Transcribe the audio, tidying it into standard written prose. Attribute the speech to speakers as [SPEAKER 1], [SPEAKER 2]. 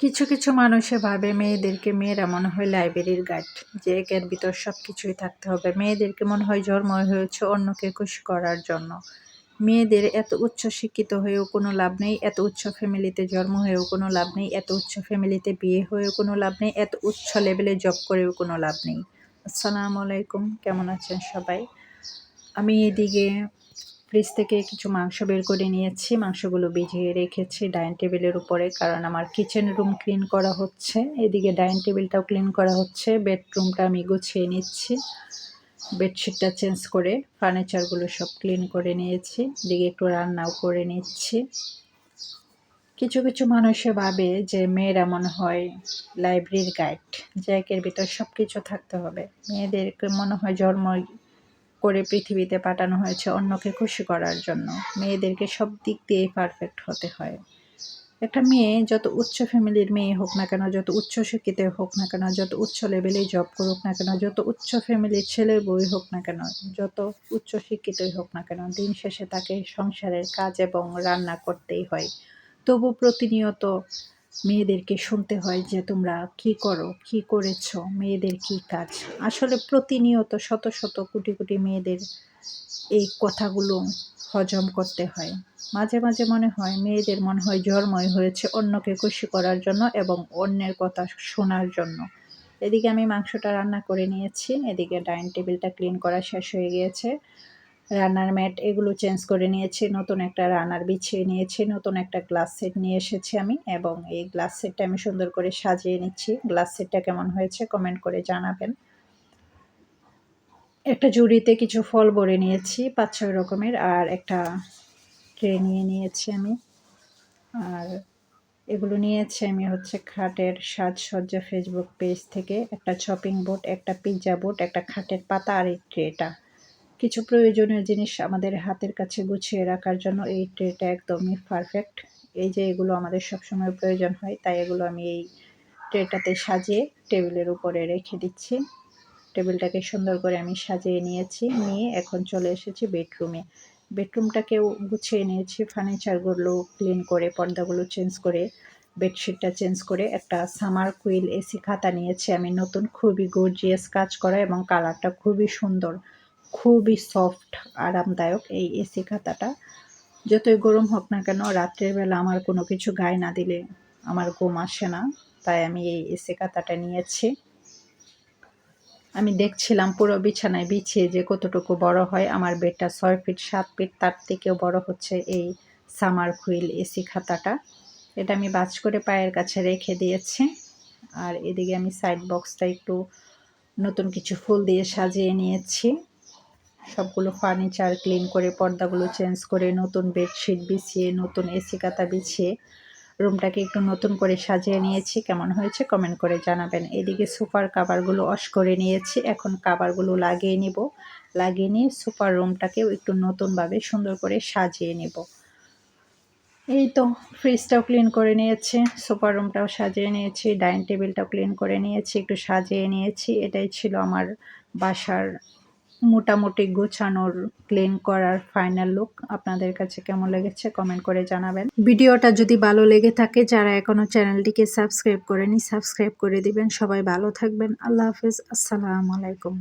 [SPEAKER 1] কিছু, কিছু মানুষে ভাবে মেয়েদেরকে মেয়েরা মনে হয় লাইব্রেরির গাইড, যে একের ভিতর সব কিছুই থাকতে হবে। মেয়েদেরকে মনে হয় জন্ম হয়েছে অন্যকে খুশি করার জন্য। মেয়েদের এত উচ্চ শিক্ষিত হয়েও কোনো লাভ নেই, এত উচ্চ ফ্যামিলিতে জন্ম হয়েও কোনো লাভ নেই, এত উচ্চ ফ্যামিলিতে বিয়ে হয়েও কোনো লাভ নেই, এত উচ্চ লেভেলে জব করেও কোনো লাভ নেই। আসসালামু আলাইকুম, কেমন আছেন সবাই? আমি এদিকে ফ্রিজ থেকে কিছু মাংস বের করে নিয়েছি। মাংসগুলো ভিজিয়ে রেখেছি ডাইনিং টেবিলের উপরে, কারণ আমার কিচেন রুম ক্লিন করা হচ্ছে। এদিকে ডাইনিং টেবিলটাও ক্লিন করা হচ্ছে। বেডরুমটা আমি গুছিয়ে নিচ্ছি, বেডশিটটা চেঞ্জ করে ফার্নিচারগুলো সব ক্লিন করে নিয়েছি। এদিকে একটু রান্নাও করে নিচ্ছি। কিছু কিছু মানুষে ভাবে যে মেয়েরা মনে হয় লাইব্রেরির গাইড, যে একের ভিতর সব কিছু থাকতে হবে। মেয়েদেরকে মনে হয় জন্ম করে পৃথিবীতে পাঠানো হয়েছে অন্যকে খুশি করার জন্য। মেয়েদেরকে সব দিক দিয়েই পারফেক্ট হতে হয়। একটা মেয়ে যত উচ্চ ফ্যামিলির মেয়ে হোক না কেন, যত উচ্চ শিক্ষিত হোক না কেন, যত উচ্চ লেভেলে জব করুক না কেন, যত উচ্চ ফ্যামিলির ছেলের বই হোক না কেন, যত উচ্চ শিক্ষিতই হোক না কেন, দিন শেষে তাকে সংসারের কাজ এবং রান্না করতেই হয়। তবু প্রতিনিয়ত মেয়েদেরকে শুনতে হয় যে তোমরা কি করো, কি করেছ, মেয়েদের কি কাজ। আসলে প্রতিনিয়ত শত শত কোটি কোটি মেয়েদের এই কথাগুলো হজম করতে হয়। মাঝে মাঝে মনে হয় মেয়েদের মনে হয় জন্মই হয়েছে অন্যকে খুশি করার জন্য এবং অন্যের কথা শোনার জন্য। এদিকে আমি মাংসটা রান্না করে নিয়েছি, এদিকে ডাইনিং টেবিলটা ক্লিন করা শেষ হয়ে গিয়েছে। রান্নার ম্যাট এগুলো চেঞ্জ করে নিয়েছি, নতুন একটা রান্নার বিছিয়ে নিয়েছি, নতুন একটা গ্লাস সেট নিয়ে এসেছি আমি, এবং এই গ্লাস সেটটা আমি সুন্দর করে সাজিয়ে নিচ্ছি। গ্লাস সেটটা কেমন হয়েছে কমেন্ট করে জানাবেন। একটা ঝুড়িতে কিছু ফল ভরে নিয়েছি ৫-৬ রকমের, আর একটা ট্রে নিয়ে নিয়েছি আমি। আর এগুলো নিয়েছি আমি হচ্ছে খাটের সাজসজ্জা ফেসবুক পেজ থেকে। একটা চপিং বোর্ড, একটা পিৎজা বোর্ড, একটা খাটের পাতা, আর এই ট্রেটা। কিছু প্রয়োজনীয় জিনিস আমাদের হাতের কাছে গুছিয়ে রাখার জন্য এই ট্রেটা একদমই পারফেক্ট। এই যে এগুলো আমাদের সবসময় প্রয়োজন হয়, তাই এগুলো আমি এই ট্রেটাতে সাজিয়ে টেবিলের উপরে রেখে দিচ্ছি। টেবিলটাকে সুন্দর করে আমি সাজিয়ে নিয়েছি, নিয়ে এখন চলে এসেছি বেডরুমে। বেডরুমটাকেও গুছিয়ে নিয়েছি, ফার্নিচারগুলো ক্লিন করে, পর্দাগুলো চেঞ্জ করে, বেডশিটটা চেঞ্জ করে, একটা সামার কুইল এসি খাতা নিয়েছি আমি নতুন, খুবই গর্জিয়াস কাজ করা এবং কালারটা খুবই সুন্দর, খুবই সফট, আরামদায়ক এই এসি খাতাটা। যতই গরম হোক না কেন, রাত্রের বেলা আমার কোনো কিছু গায়ে না দিলে আমার ঘুম আসে না, তাই আমি এই এসি খাতাটা নিয়েছি। আমি দেখছিলাম পুরো বিছানায় বিছিয়ে যে কতটুকু বড় হয়। আমার বেডটা ৬ ফিট ৭ ফিট, তার থেকেও বড় হচ্ছে এই সামার কুইল এসি খাতাটা। এটা আমি বাজ করে পায়ের কাছে রেখে দিয়েছি। আর এদিকে আমি সাইড বক্সটা একটু নতুন কিছু ফুল দিয়ে সাজিয়ে নিয়েছি। সবগুলো ফার্নিচার ক্লিন করে, পর্দাগুলো চেঞ্জ করে, নতুন বেডশিট বিছিয়ে, নতুন এসি খাতা বিছিয়ে রুমটাকে একটু নতুন করে সাজিয়ে নিয়েছি। কেমন হয়েছে কমেন্ট করে জানাবেন। এদিকে সোফার কাভারগুলো ওয়াশ করে নিয়েছি, এখন কাভারগুলো লাগিয়ে নিব। লাগিয়ে নিয়ে সোফার রুমটাকেও একটু নতুনভাবে সুন্দর করে সাজিয়ে নিব। এই তো ফ্রিজটাও ক্লিন করে নিয়েছি, সোফার রুমটাও সাজিয়ে নিয়েছি, ডাইনিং টেবিলটাও ক্লিন করে নিয়েছি, একটু সাজিয়ে নিয়েছি। এটাই ছিল আমার বাসার মোটামুটি গোছানোর, ক্লিন করার ফাইনাল লুক। আপনাদের কাছে কেমন লেগেছে কমেন্ট করে জানাবেন। ভিডিওটা যদি ভালো লেগে থাকে, যারা এখনো চ্যানেলটিকে সাবস্ক্রাইব করেনি সাবস্ক্রাইব করে দিবেন। সবাই ভালো থাকবেন। আল্লাহ হাফেজ, আসসালামু আলাইকুম।